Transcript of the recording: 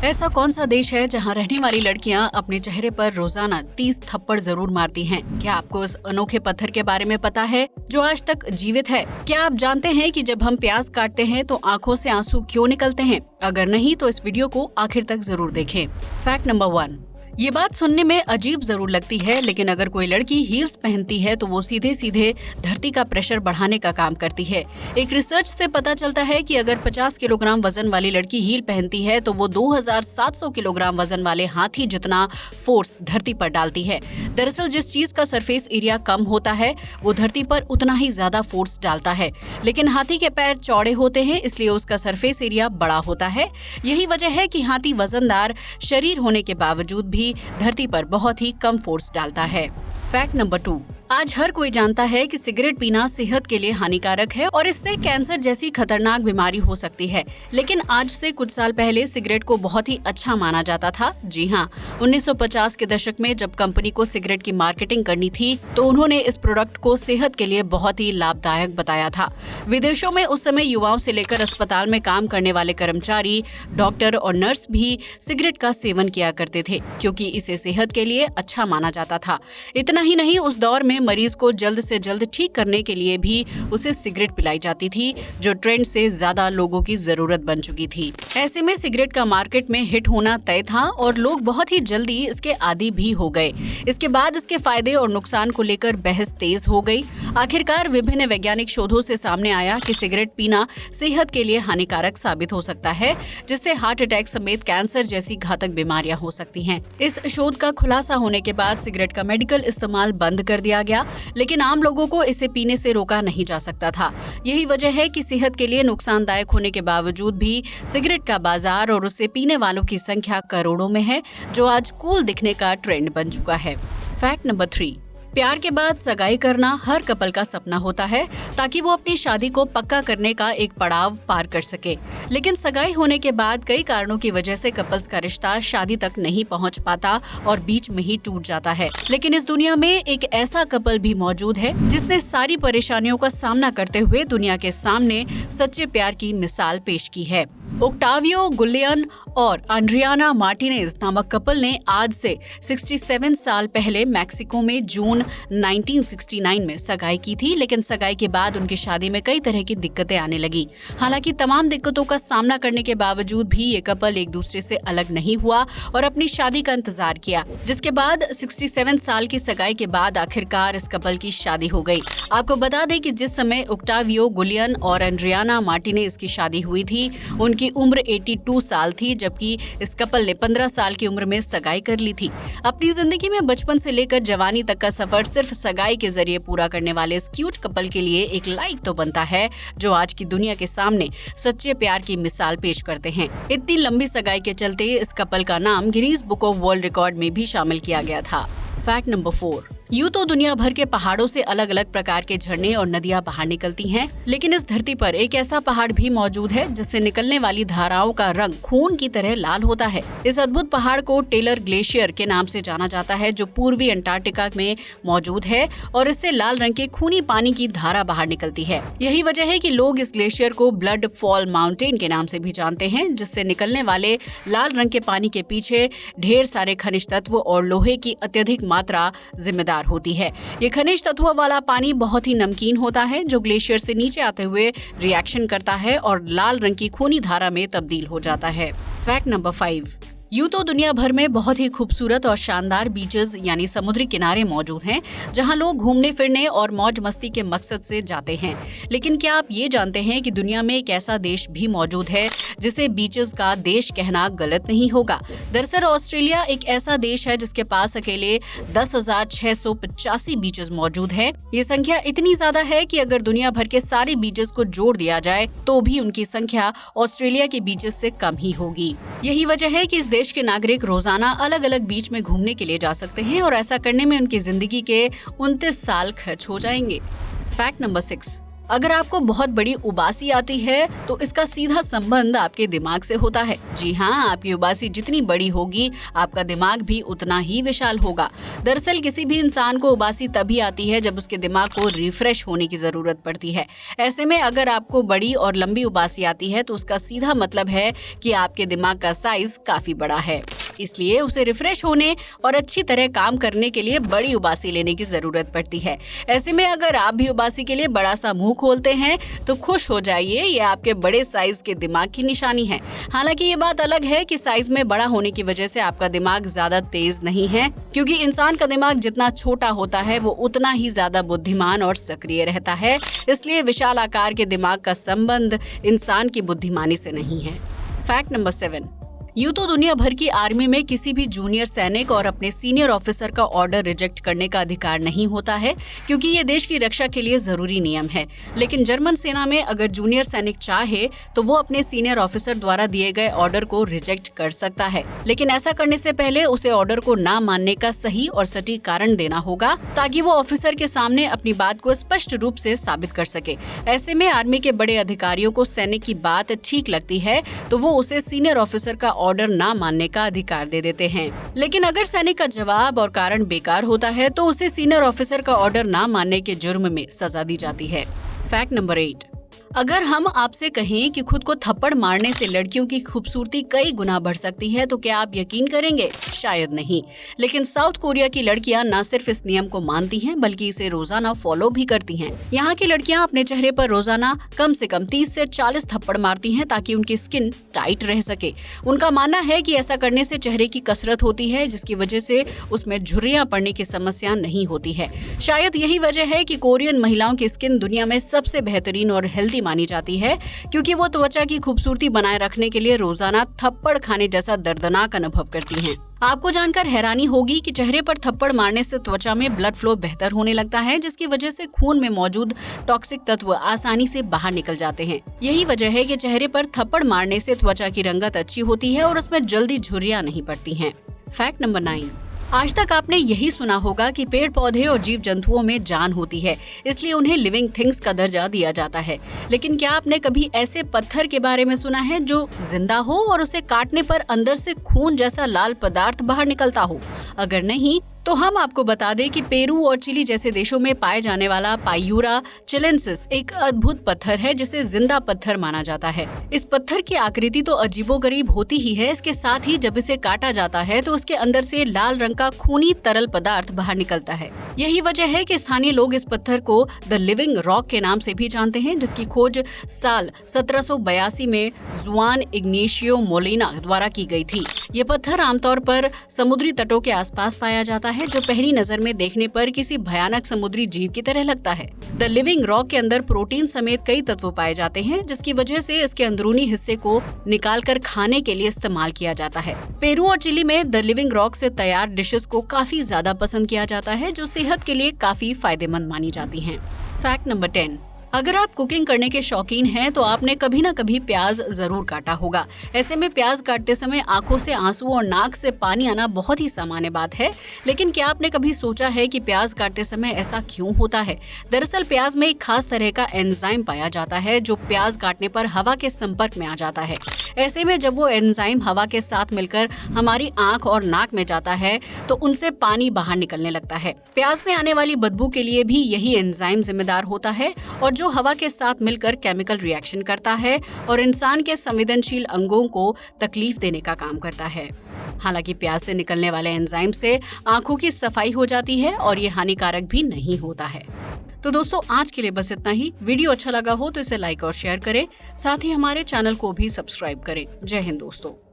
ऐसा कौन सा देश है जहां रहने वाली लड़कियां अपने चेहरे पर रोजाना 30 थप्पड़ जरूर मारती हैं? क्या आपको इस अनोखे पत्थर के बारे में पता है जो आज तक जीवित है? क्या आप जानते हैं कि जब हम प्याज काटते हैं तो आंखों से आंसू क्यों निकलते हैं? अगर नहीं तो इस वीडियो को आखिर तक जरूर देखें। Fact number 1। ये बात सुनने में अजीब जरूर लगती है, लेकिन अगर कोई लड़की हील्स पहनती है तो वो सीधे सीधे धरती का प्रेशर बढ़ाने का काम करती है। एक रिसर्च से पता चलता है कि अगर 50 किलोग्राम वजन वाली लड़की हील पहनती है तो वो 2700 किलोग्राम वजन वाले हाथी जितना फोर्स धरती पर डालती है। दरअसल जिस चीज का सरफेस एरिया कम होता है वो धरती पर उतना ही ज्यादा फोर्स डालता है, लेकिन हाथी के पैर चौड़े होते हैं इसलिए उसका सरफेस एरिया बड़ा होता है। यही वजह है कि हाथी वजनदार शरीर होने के बावजूद भी धरती पर बहुत ही कम फोर्स डालता है। Fact number 2। आज हर कोई जानता है कि सिगरेट पीना सेहत के लिए हानिकारक है और इससे कैंसर जैसी खतरनाक बीमारी हो सकती है, लेकिन आज से कुछ साल पहले सिगरेट को बहुत ही अच्छा माना जाता था। जी हाँ, 1950 के दशक में जब कंपनी को सिगरेट की मार्केटिंग करनी थी तो उन्होंने इस प्रोडक्ट को सेहत के लिए बहुत ही लाभदायक बताया था। विदेशों में उस समय युवाओं से लेकर अस्पताल में काम करने वाले कर्मचारी, डॉक्टर और नर्स भी सिगरेट का सेवन किया करते थे क्योंकि इसे सेहत के लिए अच्छा माना जाता था। इतना ही नहीं, उस दौर में मरीज को जल्द से जल्द ठीक करने के लिए भी उसे सिगरेट पिलाई जाती थी, जो ट्रेंड से ज्यादा लोगों की जरूरत बन चुकी थी। ऐसे में सिगरेट का मार्केट में हिट होना तय था और लोग बहुत ही जल्दी इसके आदी भी हो गए। इसके बाद इसके फायदे और नुकसान को लेकर बहस तेज हो गई। आखिरकार विभिन्न वैज्ञानिक शोधों से सामने आया कि सिगरेट पीना सेहत के लिए हानिकारक साबित हो सकता है, जिससे हार्ट अटैक समेत कैंसर जैसी घातक बीमारियां हो सकती हैं। इस शोध का खुलासा होने के बाद सिगरेट का मेडिकल इस्तेमाल बंद कर दिया गया, लेकिन आम लोगों को इसे पीने से रोका नहीं जा सकता था। यही वजह है कि सेहत के लिए नुकसानदायक होने के बावजूद भी सिगरेट का बाजार और उसे पीने वालों की संख्या करोड़ों में है, जो आज कूल दिखने का ट्रेंड बन चुका है। Fact number 3। प्यार के बाद सगाई करना हर कपल का सपना होता है ताकि वो अपनी शादी को पक्का करने का एक पड़ाव पार कर सके, लेकिन सगाई होने के बाद कई कारणों की वजह से कपल्स का रिश्ता शादी तक नहीं पहुंच पाता और बीच में ही टूट जाता है। लेकिन इस दुनिया में एक ऐसा कपल भी मौजूद है जिसने सारी परेशानियों का सामना करते हुए दुनिया के सामने सच्चे प्यार की मिसाल पेश की है। ओक्टावियो गुलियन और एंड्रियाना मार्टिनेज नामक कपल ने आज से 67 साल पहले मैक्सिको में जून 1969 में सगाई की थी, लेकिन सगाई के बाद उनकी शादी में कई तरह की दिक्कतें आने लगी। हालांकि तमाम दिक्कतों का सामना करने के बावजूद भी ये कपल एक दूसरे से अलग नहीं हुआ और अपनी शादी का इंतजार किया, जिसके बाद 67 साल की सगाई के बाद आखिरकार इस कपल की शादी हो गई। आपको बता दें कि जिस समय ओक्टावियो गुलियन और एंड्रियाना मार्टिनेज की शादी हुई थी उनकी उम्र 82 साल थी, जबकि इस कपल ने 15 साल की उम्र में सगाई कर ली थी। अपनी जिंदगी में बचपन से लेकर जवानी तक का सफर सिर्फ सगाई के जरिए पूरा करने वाले इस क्यूट कपल के लिए एक लाइक तो बनता है, जो आज की दुनिया के सामने सच्चे प्यार की मिसाल पेश करते हैं। इतनी लंबी सगाई के चलते इस कपल का नाम Guinness book of world record में भी शामिल किया गया था। Fact number 4। यूं तो दुनिया भर के पहाड़ों से अलग अलग प्रकार के झरने और नदियां बाहर निकलती हैं, लेकिन इस धरती पर एक ऐसा पहाड़ भी मौजूद है जिससे निकलने वाली धाराओं का रंग खून की तरह लाल होता है। इस अद्भुत पहाड़ को टेलर ग्लेशियर के नाम से जाना जाता है, जो पूर्वी अंटार्कटिका में मौजूद है और इससे लाल रंग के खूनी पानी की धारा बाहर निकलती है। यही वजह है कि लोग इस ग्लेशियर को ब्लड फॉल माउंटेन के नाम से भी जानते हैं, जिससे निकलने वाले लाल रंग के पानी के पीछे ढेर सारे खनिज तत्व और लोहे की अत्यधिक मात्रा जिम्मेदार होती है। ये खनिज तत्वों वाला पानी बहुत ही नमकीन होता है, जो ग्लेशियर से नीचे आते हुए रिएक्शन करता है और लाल रंग की खूनी धारा में तब्दील हो जाता है। Fact number 5। यूं तो दुनिया भर में बहुत ही खूबसूरत और शानदार बीचेस यानी समुद्री किनारे मौजूद हैं, जहां लोग घूमने फिरने और मौज मस्ती के मकसद से जाते हैं। लेकिन क्या आप ये जानते हैं कि दुनिया में एक ऐसा देश भी मौजूद है जिसे बीचेस का देश कहना गलत नहीं होगा? दरअसल ऑस्ट्रेलिया एक ऐसा देश है जिसके पास अकेले 10,685 बीचेस मौजूद है। ये संख्या इतनी ज्यादा है कि अगर दुनिया भर के सारे बीचेस को जोड़ दिया जाए तो भी उनकी संख्या ऑस्ट्रेलिया के बीचेस से कम ही होगी। यही वजह है कि इस देश के नागरिक रोजाना अलग अलग बीच में घूमने के लिए जा सकते हैं और ऐसा करने में उनकी जिंदगी के 29 साल खर्च हो जाएंगे। Fact number 6। अगर आपको बहुत बड़ी उबासी आती है तो इसका सीधा संबंध आपके दिमाग से होता है। जी हाँ, आपकी उबासी जितनी बड़ी होगी आपका दिमाग भी उतना ही विशाल होगा। दरअसल किसी भी इंसान को उबासी तभी आती है जब उसके दिमाग को रिफ्रेश होने की जरूरत पड़ती है। ऐसे में अगर आपको बड़ी और लंबी उबासी आती है तो उसका सीधा मतलब है कि आपके दिमाग का साइज काफी बड़ा है, इसलिए उसे रिफ्रेश होने और अच्छी तरह काम करने के लिए बड़ी उबासी लेने की जरूरत पड़ती है। ऐसे में अगर आप भी उबासी के लिए बड़ा सा मुंह खोलते हैं तो खुश हो जाइए, ये आपके बड़े साइज के दिमाग की निशानी है। हालांकि ये बात अलग है कि साइज में बड़ा होने की वजह से आपका दिमाग ज्यादा तेज नहीं है, क्योंकि इंसान का दिमाग जितना छोटा होता है वो उतना ही ज्यादा बुद्धिमान और सक्रिय रहता है। इसलिए विशाल आकार के दिमाग का संबंध इंसान की बुद्धिमानी से नहीं है। Fact number 7। यूं तो दुनिया भर की आर्मी में किसी भी जूनियर सैनिक और अपने सीनियर ऑफिसर का ऑर्डर रिजेक्ट करने का अधिकार नहीं होता है, क्योंकि ये देश की रक्षा के लिए जरूरी नियम है। लेकिन जर्मन सेना में अगर जूनियर सैनिक चाहे तो वो अपने सीनियर ऑफिसर द्वारा दिए गए ऑर्डर को रिजेक्ट कर सकता है, लेकिन ऐसा करने से पहले उसे ऑर्डर को ना मानने का सही और सटीक कारण देना होगा, ताकि वो ऑफिसर के सामने अपनी बात को स्पष्ट रूप से साबित कर सके। ऐसे में आर्मी के बड़े अधिकारियों को सैनिक की बात ठीक लगती है तो वो उसे सीनियर ऑफिसर का ऑर्डर ना मानने का अधिकार दे देते हैं। लेकिन अगर सैनिक का जवाब और कारण बेकार होता है तो उसे सीनियर ऑफिसर का ऑर्डर ना मानने के जुर्म में सजा दी जाती है। Fact number 8। अगर हम आपसे कहें कि खुद को थप्पड़ मारने से लड़कियों की खूबसूरती कई गुना बढ़ सकती है तो क्या आप यकीन करेंगे? शायद नहीं। लेकिन साउथ कोरिया की लड़कियां न सिर्फ इस नियम को मानती हैं बल्कि इसे रोजाना फॉलो भी करती हैं। यहाँ की लड़कियां अपने चेहरे पर रोजाना कम से कम 30 से 40 थप्पड़ मारती हैं ताकि उनकी स्किन टाइट रह सके। उनका मानना है कि ऐसा करने से चेहरे की कसरत होती है, जिसकी वजह से उसमें झुर्रियां पड़ने की समस्या नहीं होती है। शायद यही वजह है कि कोरियन महिलाओं की स्किन दुनिया में सबसे बेहतरीन और हेल्दी मानी जाती है, क्योंकि वो त्वचा की खूबसूरती बनाए रखने के लिए रोजाना थप्पड़ खाने जैसा दर्दनाक अनुभव करती हैं। आपको जानकर हैरानी होगी कि चेहरे पर थप्पड़ मारने से त्वचा में ब्लड फ्लो बेहतर होने लगता है, जिसकी वजह से खून में मौजूद टॉक्सिक तत्व आसानी से बाहर निकल जाते हैं। यही वजह है कि चेहरे पर थप्पड़ मारने से त्वचा की रंगत अच्छी होती है और उसमें जल्दी झुर्रियां नहीं पड़ती हैं। Fact number 9। आज तक आपने यही सुना होगा कि पेड़ पौधे और जीव जंतुओं में जान होती है, इसलिए उन्हें लिविंग थिंग्स का दर्जा दिया जाता है। लेकिन क्या आपने कभी ऐसे पत्थर के बारे में सुना है जो जिंदा हो और उसे काटने पर अंदर से खून जैसा लाल पदार्थ बाहर निकलता हो? अगर नहीं तो हम आपको बता दें कि पेरू और चिली जैसे देशों में पाए जाने वाला पायूरा चिलेंसिस एक अद्भुत पत्थर है जिसे जिंदा पत्थर माना जाता है। इस पत्थर की आकृति तो अजीबोगरीब होती ही है, इसके साथ ही जब इसे काटा जाता है तो उसके अंदर से लाल रंग का खूनी तरल पदार्थ बाहर निकलता है। यही वजह है कि स्थानीय लोग इस पत्थर को द लिविंग रॉक के नाम से भी जानते हैं, जिसकी खोज साल 1782 में जुआन इग्नेशियो मोलिना द्वारा की गई थी। ये पत्थर आमतौर पर समुद्री तटों के आसपास पाया जाता है, जो पहली नजर में देखने पर किसी भयानक समुद्री जीव की तरह लगता है। द लिविंग रॉक के अंदर प्रोटीन समेत कई तत्व पाए जाते हैं, जिसकी वजह से इसके अंदरूनी हिस्से को निकालकर खाने के लिए इस्तेमाल किया जाता है। पेरू और चिली में द लिविंग रॉक से तैयार डिशेस को काफी ज्यादा पसंद किया जाता है, जो सेहत के लिए काफी फायदेमंद मानी जाती हैं। Fact number 10। अगर आप कुकिंग करने के शौकीन हैं तो आपने कभी ना कभी प्याज जरूर काटा होगा। ऐसे में प्याज काटते समय आंखों से आंसू और नाक से पानी आना बहुत ही सामान्य बात है। लेकिन क्या आपने कभी सोचा है कि प्याज काटते समय ऐसा क्यों होता है? दरअसल प्याज में एक खास तरह का एंजाइम पाया जाता है जो प्याज काटने पर हवा के संपर्क में आ जाता है। ऐसे में जब वो एंजाइम हवा के साथ मिलकर हमारी आंख और नाक में जाता है तो उनसे पानी बाहर निकलने लगता है। प्याज में आने वाली बदबू के लिए भी यही एंजाइम जिम्मेदार होता है, और जो हवा के साथ मिलकर केमिकल रिएक्शन करता है और इंसान के संवेदनशील अंगों को तकलीफ देने का काम करता है। हालांकि प्याज से निकलने वाले एंजाइम से आंखों की सफाई हो जाती है और ये हानिकारक भी नहीं होता है। तो दोस्तों, आज के लिए बस इतना ही। वीडियो अच्छा लगा हो तो इसे लाइक और शेयर करें, साथ ही हमारे चैनल को भी सब्सक्राइब करें। जय हिंद दोस्तों।